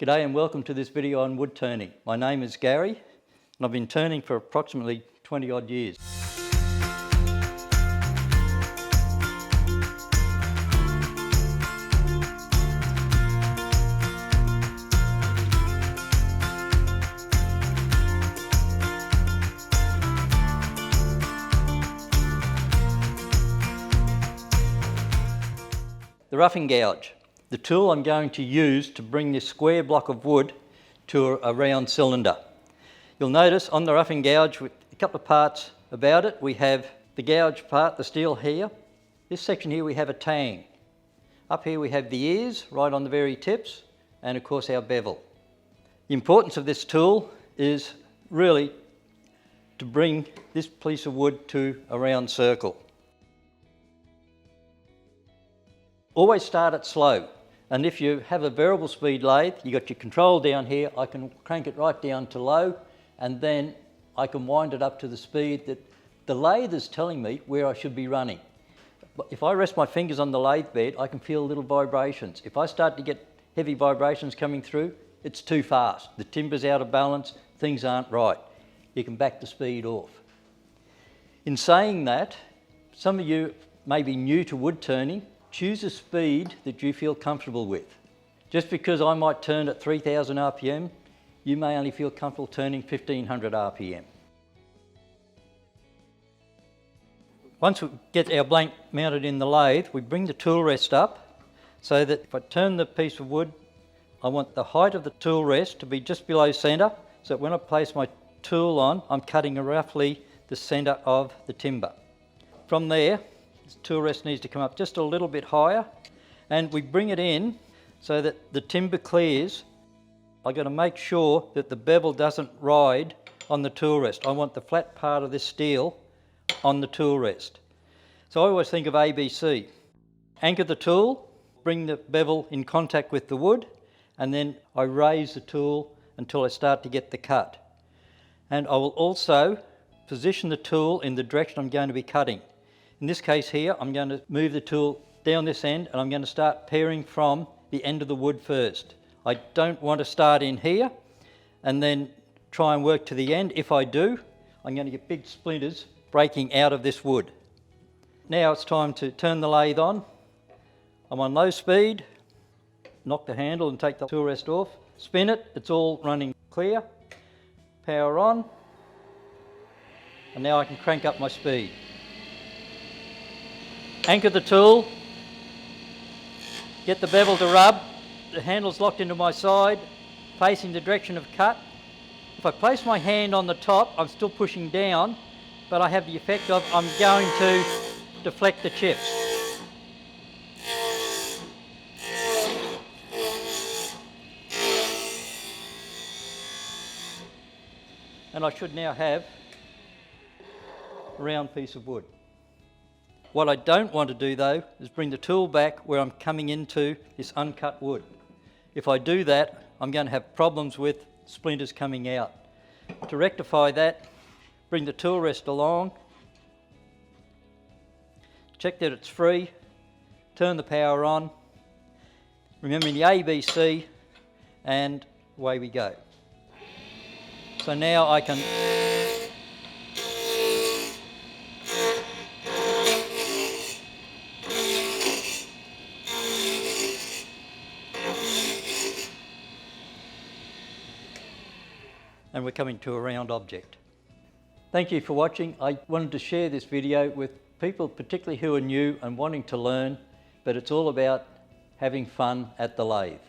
G'day and welcome to this video on wood turning. My name is Gary and I've been turning for approximately 20 odd years. The roughing gouge, the tool I'm going to use to bring this square block of wood to a round cylinder. You'll notice on the roughing gouge with a couple of parts about it. We have the gouge part, the steel here. This section here we have a tang. Up here we have the ears right on the very tips, and of course our bevel. The importance of this tool is really to bring this piece of wood to a round circle. Always start it slow, and if you have a variable speed lathe, you got your control down here, I can crank it right down to low, and then I can wind it up to the speed that the lathe is telling me where I should be running. But if I rest my fingers on the lathe bed, I can feel little vibrations. If I start to get heavy vibrations coming through, it's too fast. The timber's out of balance, things aren't right. You can back the speed off. In saying that, some of you may be new to wood turning. Choose a speed that you feel comfortable with. Just because I might turn at 3000 RPM, you may only feel comfortable turning 1500 RPM. Once we get our blank mounted in the lathe, we bring the tool rest up so that if I turn the piece of wood, I want the height of the tool rest to be just below centre, so that when I place my tool on, I'm cutting roughly the centre of the timber. From there, the tool rest needs to come up just a little bit higher, and we bring it in so that the timber clears. I've got to make sure that the bevel doesn't ride on the tool rest. I want the flat part of this steel on the tool rest. So I always think of ABC. Anchor the tool, bring the bevel in contact with the wood, and then I raise the tool until I start to get the cut. And I will also position the tool in the direction I'm going to be cutting. In this case here, I'm going to move the tool down this end and I'm going to start paring from the end of the wood first. I don't want to start in here and then try and work to the end. If I do, I'm going to get big splinters breaking out of this wood. Now it's time to turn the lathe on. I'm on low speed, knock the handle and take the tool rest off. Spin it, it's all running clear. Power on, and now I can crank up my speed. Anchor the tool, get the bevel to rub, the handle's locked into my side, facing the direction of cut. If I place my hand on the top, I'm still pushing down, but I have the effect of I'm going to deflect the chips. And I should now have a round piece of wood. What I don't want to do though is bring the tool back where I'm coming into this uncut wood. If I do that, I'm going to have problems with splinters coming out. To rectify that, bring the tool rest along, check that it's free, turn the power on, remembering the ABC, and away we go. So now I can and we're coming to a round object. Thank you for watching. I wanted to share this video with people particularly who are new and wanting to learn, but it's all about having fun at the lathe.